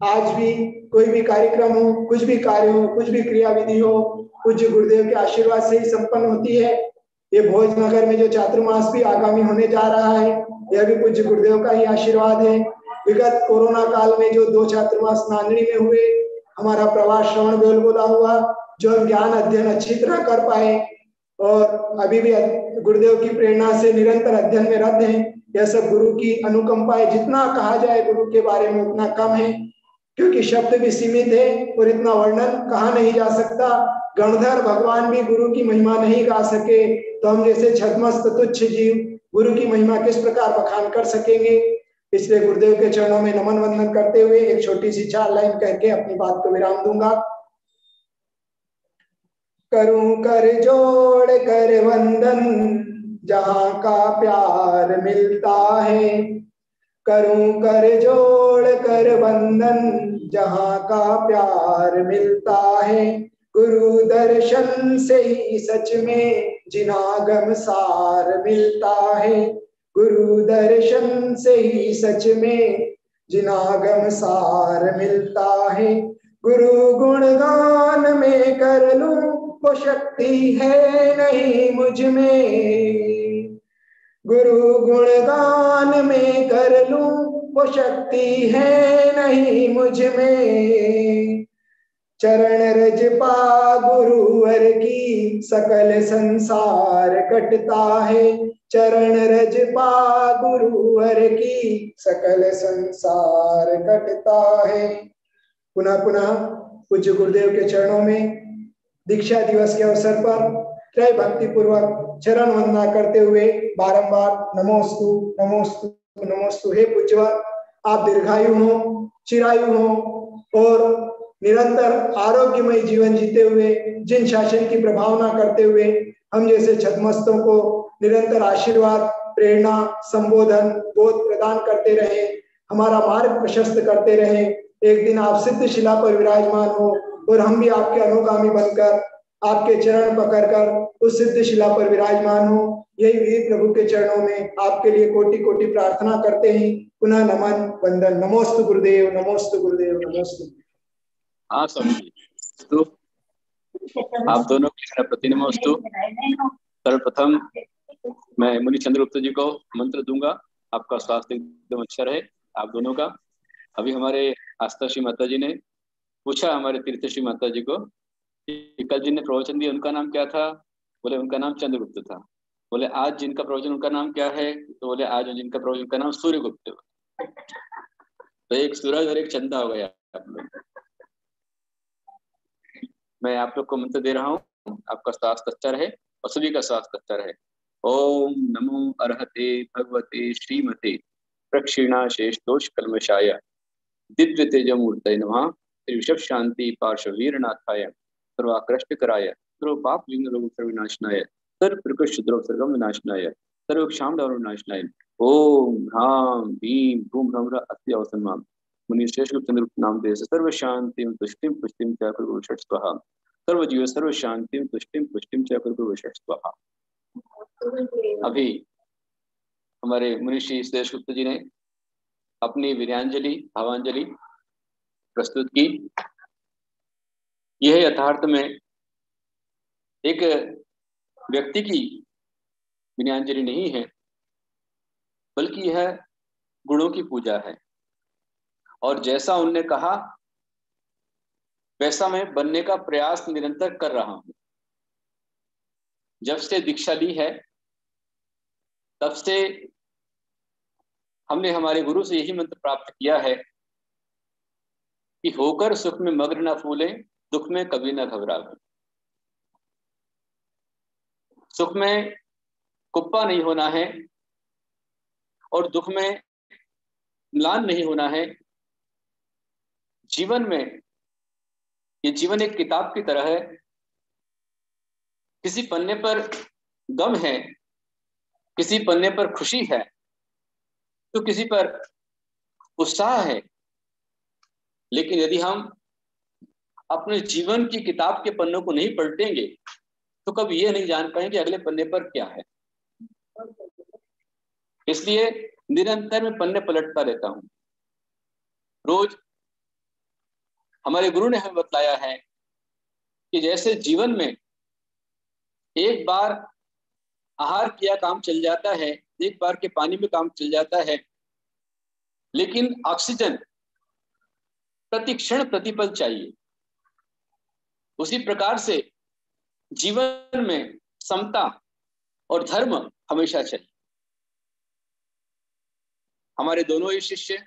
Speaker 1: आज भी कोई भी कार्यक्रम हो, कुछ भी कार्य हो, कुछ भी क्रियाविधि हो, पूज्य गुरुदेव के आशीर्वाद से ही संपन्न होती है। ये भोजनगर में जो चातुर्मास भी आगामी होने जा रहा है, यह भी पूज्य गुरुदेव का ही आशीर्वाद है। विगत कोरोना काल में जो 2 चातुर्मास नांदड़ी में हुए, हमारा प्रवास श्रवण बेलगोला हुआ, जो हम ज्ञान अध्ययन अच्छी तरह कर पाए, और अभी भी गुरुदेव की प्रेरणा से निरंतर अध्ययन में रत हैं। यह सब गुरु की अनुकंपा है। जितना कहा जाए गुरु के बारे में उतना कम है, क्योंकि शब्द भी सीमित है और इतना वर्णन कहा नहीं जा सकता। गणधर भगवान भी गुरु की महिमा नहीं गा सके, तो हम जैसे छद्मस्त तुच्छ जीव गुरु की महिमा किस प्रकार बखान कर सकेंगे। इसलिए गुरुदेव के चरणों में नमन वंदन करते हुए एक छोटी सी 4 लाइन कह के अपनी बात को विराम दूंगा। करूं कर जोड़ कर वंदन जहां का प्यार मिलता है, करूं कर जोड़ कर वंदन जहां का प्यार मिलता है। गुरु दर्शन से ही सच में जिनागम सार मिलता है, गुरु दर्शन से ही सच में जिनागम सार मिलता है। गुरु गुणगान में कर लूं वो शक्ति है नहीं मुझ में, गुरु गुणगान में कर लूं वो शक्ति है नहीं मुझ में। चरण रज पा गुरुवर की सकल संसार कटता है। चरण रज पा गुरुवर की सकल संसार कटता है। पुनः पुनः पूज्य गुरुदेव के चरणों में दीक्षा दिवस के अवसर पर त्रय भक्ति पूर्वक चरण वंदना करते हुए बारंबार नमोस्तु नमोस्तु नमोस्तु। हे पूज्यवर, आप दीर्घायु हो, चिरायु हो और निरंतर आरोग्यमय जीवन जीते हुए जिन शासन की प्रभावना करते हुए हम जैसे छद्मस्तों को निरंतर आशीर्वाद, प्रेरणा, संबोधन, बोध प्रदान करते रहे, हमारा मार्ग प्रशस्त करते रहे। एक दिन आप सिद्ध शिला पर विराजमान हो और हम भी आपके अनुगामी बनकर आपके चरण पकड़कर उस सिद्ध शिला पर विराजमान हो। यही वीर प्रभु के चरणों में आपके लिए कोटि कोटि प्रार्थना करते हैं। पुनः नमन वंदन। नमोस्तु गुरुदेव, नमोस्तु गुरुदेव, नमोस्तु।
Speaker 4: हाँ स्वामी जी, तो आप दोनों के प्रति नमोस्तु। सर्वप्रथम मैं मुनि चंद्रगुप्त जी को मंत्र दूंगा। आपका स्वास्थ्य एकदम अच्छा रहे, आप दोनों का। अभी हमारे आस्था श्री माता जी ने पूछा हमारे तीर्थ श्री माता जी को कि कल जिनने प्रवचन दिया उनका नाम क्या था? बोले उनका नाम चंद्रगुप्त था। बोले आज जिनका प्रवचन उनका नाम क्या है? तो बोले आज जिनका प्रवचन उनका नाम सूर्यगुप्त। तो एक सूरज और एक चंदा हो गया आप लोग। मैं आप लोग को मंत्र दे रहा हूँ, आपका स्वास्थ्य अच्छा रहे और सभी का स्वास्थ्य अच्छा रहे। ओम नमो अर्हते भगवते श्रीमते प्रक्षिणा शेष दोष कल्मषाय दिव्य तेजमूर्तये नमः। ऋषभ शांति पार्श्ववीरनाथाय सर्वाकृष्टकराय सर्व पाप विघ्न रोग सर्वविनाशनाय सर्व प्रकृष्ट द्रव सर्वम विनाशनाय सर्व क्षाम दारुण विनाशनाय। ओम ह्रां भीम भूम भ्रमर अस्य अवसन्माम मुनि श्रेष्ठ चंद्र नाम दे सर्व शांति तुष्टिम पुष्टिम च कुरु षट् स्वाहा। सर्व जीव सर्व शांति तुष्टिम पुष्टिम च कुरु षट् स्वाहा। अभी हमारे मुनि श्री श्रेष्ठ गुप्त जी ने अपनी वीर्यांजलि भावांजलि प्रस्तुत की। यह यथार्थ में एक व्यक्ति की वीर्यांजलि नहीं है, बल्कि यह गुणों की पूजा है। और जैसा उनने कहा वैसा मैं बनने का प्रयास निरंतर कर रहा हूं। जब से दीक्षा ली है तब से हमने हमारे गुरु से यही मंत्र प्राप्त किया है कि होकर सुख में मग्न न फूले, दुख में कभी न घबरावे। सुख में कुप्पा नहीं होना है और दुख में म्लान नहीं होना है। जीवन में ये जीवन एक किताब की तरह है। किसी पन्ने पर गम है, किसी पन्ने पर खुशी है, तो किसी पर उत्साह है। लेकिन यदि हम अपने जीवन की किताब के पन्नों को नहीं पलटेंगे तो कभी ये नहीं जान पाएंगे अगले पन्ने पर क्या है। इसलिए निरंतर मैं पन्ने पलटता रहता हूं। रोज हमारे गुरु ने हमें बतलाया है कि जैसे जीवन में एक बार आहार किया काम चल जाता है, एक बार के पानी में काम चल जाता है, लेकिन ऑक्सीजन प्रति क्षण प्रतिपल चाहिए। उसी प्रकार से जीवन में समता और धर्म हमेशा चाहिए। हमारे दोनों ही शिष्य,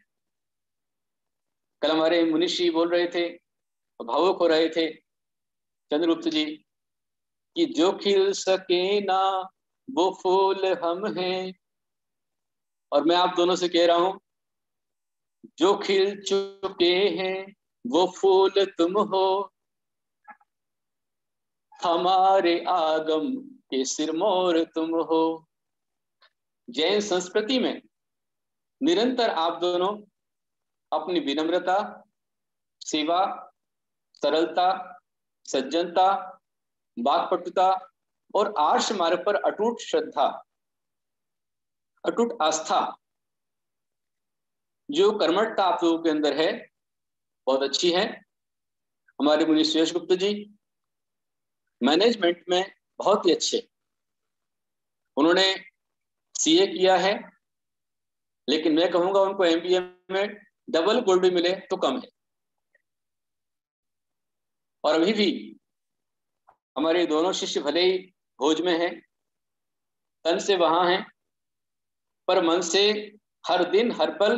Speaker 4: कल हमारे मुनिषी बोल रहे थे, भावुक हो रहे थे चंद्रगुप्त जी, कि जो खिल सके ना वो फूल हम हैं। और मैं आप दोनों से कह रहा हूं, जो खिल चुके हैं वो फूल तुम हो, हमारे आगम के सिरमौर तुम हो। जैन संस्कृति में निरंतर आप दोनों अपनी विनम्रता, सेवा, सरलता, सज्जनता, वाक्पटुता और आर्ष मार्ग पर अटूट श्रद्धा, अटूट आस्था, जो कर्मठता आप लोगों के अंदर है, बहुत अच्छी है। हमारे मुनि श्रेष्ठ गुप्त जी मैनेजमेंट में बहुत ही अच्छे। उन्होंने सीए किया है, लेकिन मैं कहूंगा उनको एमबीए में डबल गोल्ड भी मिले तो कम है। और अभी भी हमारे दोनों शिष्य भले ही भोज में हैं, तन से वहां हैं, पर मन से हर दिन हर पल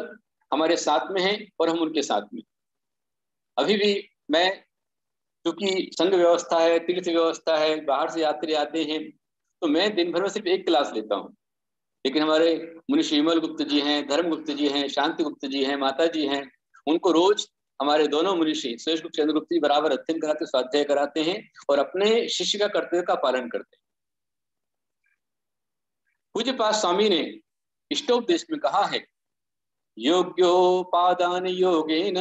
Speaker 4: हमारे साथ में हैं और हम उनके साथ में। अभी भी मैं, क्योंकि संघ व्यवस्था है, तीर्थ व्यवस्था है, बाहर से यात्री आते हैं, तो मैं दिन भर में सिर्फ एक क्लास लेता हूँ। लेकिन हमारे मुनि श्रीमल गुप्त जी हैं, धर्म गुप्त जी हैं, शांति गुप्त जी हैं, माता जी हैं, उनको रोज हमारे दोनों मुनि श्री सुरेश गुप्त, चंद्रगुप्त जी बराबर अध्ययन कराते, स्वाध्याय कराते हैं और अपने शिष्य का कर्तव्य का पालन करते हैं। पूज्य पाद स्वामी ने इष्टोपदेश में कहा है, योग्योपादान योगेन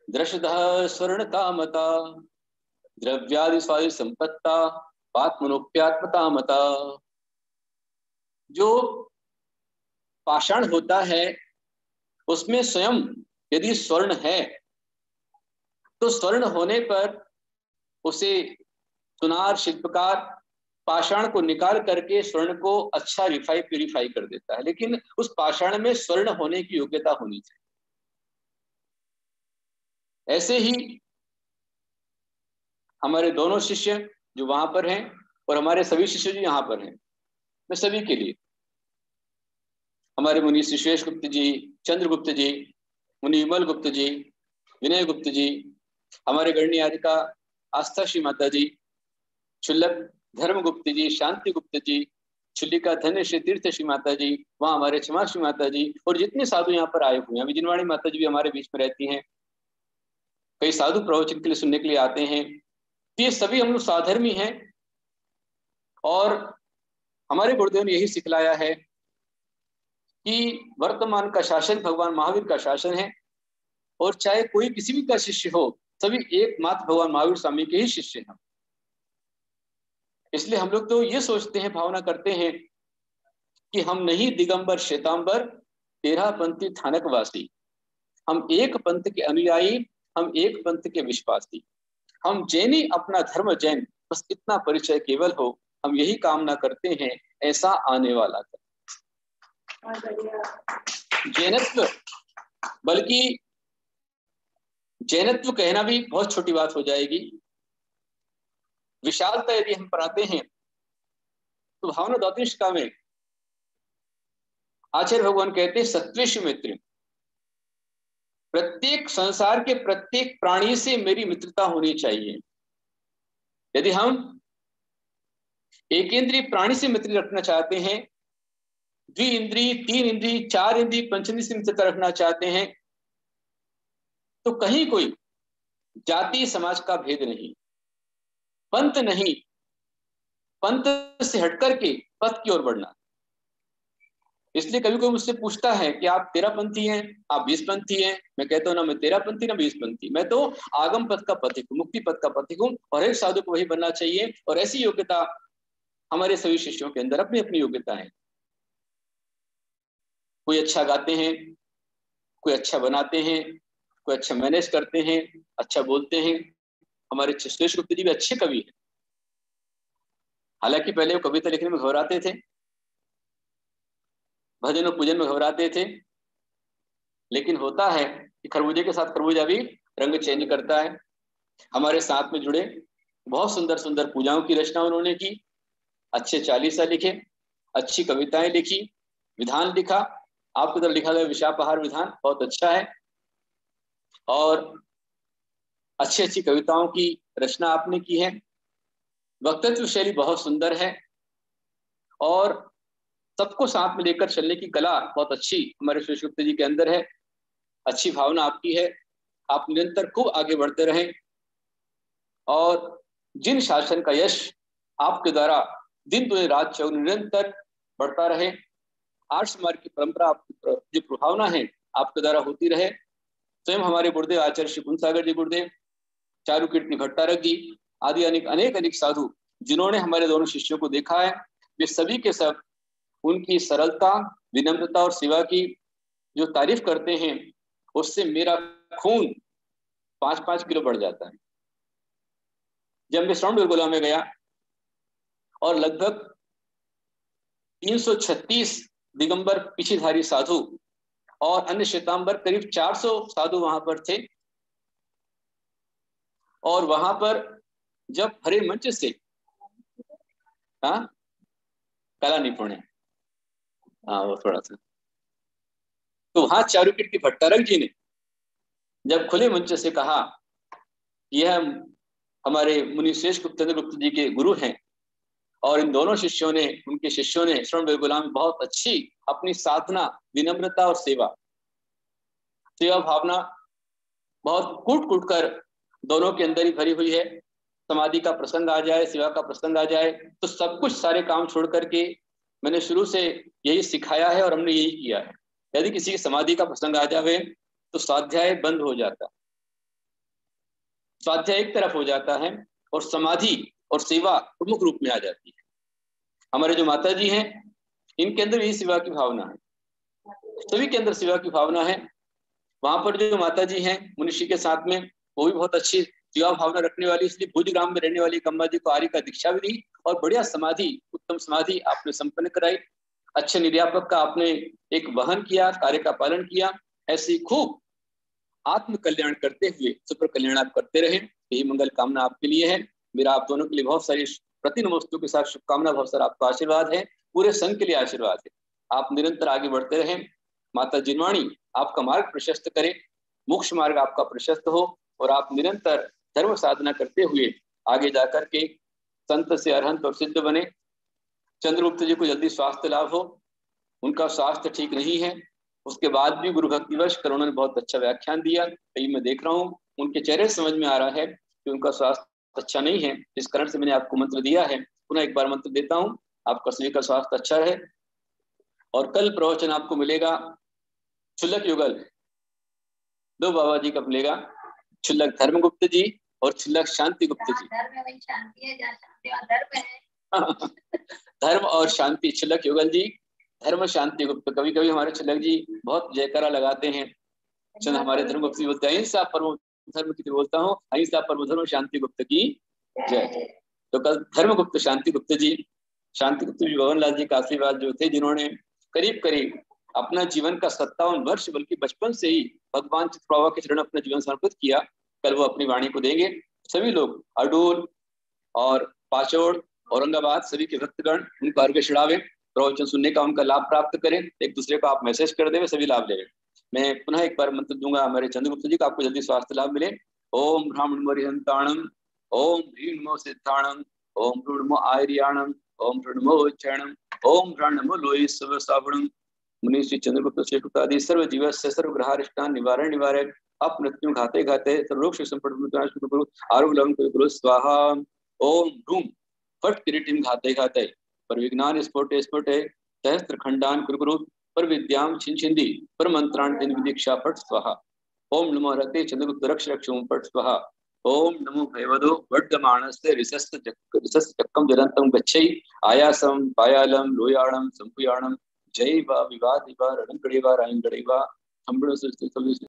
Speaker 4: दृशदः स्वर्ण कामता द्रव्यादि स्वादि संपत्ता आत्मनोप्यात्मता मता। जो पाषाण होता है उसमें स्वयं यदि स्वर्ण है तो स्वर्ण होने पर उसे सुनार शिल्पकार पाषाण को निकाल करके स्वर्ण को अच्छा प्यूरिफाई कर देता है, लेकिन उस पाषाण में स्वर्ण होने की योग्यता होनी चाहिए। ऐसे ही हमारे दोनों शिष्य जो वहां पर हैं और हमारे सभी शिष्य जो यहाँ पर हैं, मैं सभी के लिए, हमारे मुनि सुरेश गुप्त जी, चंद्रगुप्त जी, मुनि विमल गुप्त जी, विनय गुप्त जी, हमारे गणियारिका आस्था श्री माता जी, क्षुल्लक धर्म गुप्त जी, शांति गुप्त जी, क्षुल्लिका धन्य श्री तीर्थ श्री माता जी, वहाँ हमारे क्षमा श्री माता जी, और जितने साधु यहाँ पर आए हुए हैं, विजनवाणी माता जी भी हमारे बीच में रहती हैं, कई साधु प्रवचन के लिए सुनने के लिए आते हैं। ये सभी हम लोग साधर्मी हैं और हमारे गुरुदेव ने यही सिखलाया है कि वर्तमान का शासन भगवान महावीर का शासन है और चाहे कोई किसी भी का शिष्य हो, सभी एकमात्र भगवान महावीर स्वामी के ही शिष्य हैं। इसलिए हम लोग तो ये सोचते हैं, भावना करते हैं कि हम नहीं दिगंबर श्वेतांबर 13 पंथी थानकवासी, हम एक पंथ के अनुयायी, हम एक पंथ के विश्वासी, हम जैनी अपना धर्म जैन, बस इतना परिचय केवल हो, हम यही कामना करते हैं ऐसा आने वाला था। जैनत्व, बल्कि जैनत्व कहना भी बहुत छोटी बात हो जाएगी। विशालता यदि हम पढ़ाते हैं तो भावना द्वादशिका में आचार्य भगवान कहते हैं सत्वेषु मैत्री, प्रत्येक संसार के प्रत्येक प्राणी से मेरी मित्रता होनी चाहिए। यदि हम एक इंद्रिय प्राणी से मित्र रखना चाहते हैं, द्वि इंद्रिय, 3 इंद्रिय, 4 इंद्रिय, पंचेंद्रिय से मित्रता रखना चाहते हैं, तो कहीं कोई जाति समाज का भेद नहीं, पंथ नहीं, पंथ से हटकर के पथ की ओर बढ़ना। इसलिए कभी कोई मुझसे पूछता है कि आप 13 पंथी हैं, आप 20 पंथी हैं, मैं कहता हूं ना मैं 13 पंथी ना 20 पंथी, मैं तो आगम पथ का पथिक हूं, मुक्ति पथ का पथिक हूं, और एक साधु को वही बनना चाहिए। और ऐसी योग्यता हमारे सभी शिष्यों के अंदर अपनी अपनी योग्यता है। कोई अच्छा गाते हैं, कोई अच्छा बनाते हैं, कोई अच्छा मैनेज करते हैं, अच्छा बोलते हैं। हमारे सुरेश गुप्त जी भी अच्छे कवि हैं, हालांकि पहले वो कविता लिखने में घबराते थे, भजन और पूजन में घबराते थे, लेकिन होता है कि खरबूजे के साथ खरबूजा भी रंग चेंज करता है। हमारे साथ में जुड़े, बहुत सुंदर सुंदर पूजाओं की रचना उन्होंने की, अच्छे चालीसा लिखे, अच्छी कविताएं लिखी, विधान लिखा। आपकी तरफ लिखा गया विशापहार विधान बहुत अच्छा है, और अच्छी अच्छी कविताओं की रचना आपने की है। वक्तत्व शैली बहुत सुंदर है और सबको साथ में लेकर चलने की कला बहुत अच्छी हमारे सुरेश गुप्त जी के अंदर है। अच्छी भावना आपकी है, आप निरंतर खूब आगे बढ़ते रहें और जिन शासन का यश आपके द्वारा दिन दुनिया रात चौगुनी निरंतर बढ़ता रहे, आर्य समाज की परंपरा जो प्रभावना है आपके द्वारा होती रहे। स्वयं हमारे गुरुदेव आचार्य श्री कुंसागर जी गुरुदेव, चारु कीर्ति भट्टारक जी आदि अनेक साधु जिन्होंने हमारे दोनों शिष्यों को देखा है, वे सभी के सब उनकी सरलता, विनम्रता और सेवा की जो तारीफ करते हैं, उससे मेरा खून 5-5 किलो बढ़ जाता है। जब मैं श्रवण बेलगोला में गया और लगभग 336 दिगंबर पीछेधारी साधु और अन्य श्वेतांबर करीब 400 साधु वहां पर थे, और वहां पर जब हरे मंच से कला निपुण है, वो थोड़ा सा, तो वहां चारुकीर्ति भट्टारक जी ने जब खुले मंच से कहा यह हमारे मुनि श्रेष्ठ गुप्तेंद्र गुप्त जी के गुरु हैं और इन दोनों शिष्यों ने, उनके शिष्यों ने श्रवण बेलगोला में बहुत अच्छी अपनी साधना, विनम्रता और सेवा भावना बहुत कूट कूट कर दोनों के अंदर ही भरी हुई है। समाधि का प्रसंग आ जाए, सेवा का प्रसंग आ जाए तो सब कुछ सारे काम छोड़ करके मैंने शुरू से यही सिखाया है और हमने यही किया है। यदि किसी की समाधि का प्रसंग आ जाए तो स्वाध्याय बंद हो जाता, स्वाध्याय एक तरफ हो जाता है और समाधि और सेवा प्रमुख रूप में आ जाती है। हमारे जो माता जी हैं इनके अंदर यही सेवा की भावना है, सभी के अंदर सेवा की भावना है। वहां पर जो माता जी हैं मुनिषी के साथ में, वो भी बहुत अच्छी सेवा भावना रखने वाली, इसलिए भुजग्राम में रहने वाली अम्बा जी को आर्य का दीक्षा भी दी और बढ़िया समाधि, उत्तम समाधि आपने संपन्न कराई। अच्छे निर्यापक का आपने एक वहन किया, कार्य का पालन किया। ऐसी खूब आत्म कल्याण करते हुए सुपर कल्याण आप करते रहे, यही मंगल कामना आपके लिए है। मेरा आप दोनों के लिए बहुत सारी प्रति नमस्तों के साथ शुभकामना, बहुत सारा आपका आशीर्वाद है, पूरे संघ के लिए आशीर्वाद है। आप निरंतर आगे बढ़ते रहें, माता जिनवाणी आपका मार्ग प्रशस्त करे, मोक्ष मार्ग आपका प्रशस्त हो और आप निरंतर धर्म साधना करते हुए आगे जाकर के संत से अरहंत और सिद्ध बने। चंद्रगुप्त जी को जल्दी स्वास्थ्य लाभ हो, उनका स्वास्थ्य ठीक नहीं है, उसके बाद भी गुरु भक्तिवश कर उन्होंने बहुत अच्छा व्याख्यान दिया। कहीं मैं देख रहा हूँ उनके चेहरे समझ में आ रहा है कि उनका स्वास्थ्य अच्छा नहीं है, इस कारण से मैंने आपको मंत्र दिया है। पुनः एक बार मंत्र देता हूँ, आपका सभी का स्वास्थ्य अच्छा रहे। और कल प्रवचन आपको मिलेगा क्षुल्लक युगल, दो बाबा जी का मिलेगा, क्षुल्लक धर्मगुप्त जी और क्षुल्लक शांति गुप्त जी। धर्म और शांति, क्षुल्लक युगल जी, धर्म शांति गुप्त। कभी कभी हमारे क्षुल्लक जी बहुत जयकारा लगाते हैं, चंद हमारे धर्मगुप्त जी बोलते हैं अहिंसा परम धर्म की बोलता हूँ, अहिंसा परम धर्म शांति गुप्त की जय। तो कल धर्मगुप्त शांति गुप्त जी, शांति गुप्त जी भवन लाल जी का आशीर्वाद जो थे, जिन्होंने करीब करीब अपना जीवन का 57 वर्ष बल्कि बचपन से ही भगवान चित्रप्रभा के चरण अपना जीवन समर्पित किया, कल वो अपनी वाणी को देंगे। सभी लोग अडोल और पाचौड़, औरंगाबाद सभी के भक्तगण उनको अर्घ्य चढ़ावे, प्रवचन सुनने का उनका लाभ प्राप्त करें। एक दूसरे को आप मैसेज कर देवे, सभी लाभ ले। मैं पुनः एक बार मंत्र दूंगा हमारे चंद्रगुप्त जी का, आपको जल्दी स्वास्थ्य लाभ मिले। ओम ब्राह्मण मरिहंताणम, ओम ह्रीं नमो सिद्धाणम, ओम नमो आर्याणम, ओम नमो चरणम, ओम नमो लोई सर्व सावणम। मुनि श्री चंद्रगुप्त श्रेष्ठादि सर्व जीव से सर्व ग्रहारिष्टान निवारण निवारक अपमृत्यु घाते घाते सर्वरोग संपद आरोग्य लवण कुरु स्वाहा। ओम ढूम फट किरीटिम घाते घाते पर विज्ञान स्फोटे स्फोटे सहस्त्र खंडान कुरु पर विद्याम छिन छिंदी पर मंत्राण दिन विदीक्षा फट स्वाहा। ओम नमो रते चंद्रगुप्त रक्ष रक्षोम फट स्वाहा। ओम नमो भयवदो वर्धमानस्य रिसस्त चक्कम जलंतम गच्छै आयासम पायालम लोयाणम संपुयाणम जय वा विवाद वा रणकड़े वा रायंगड़े वा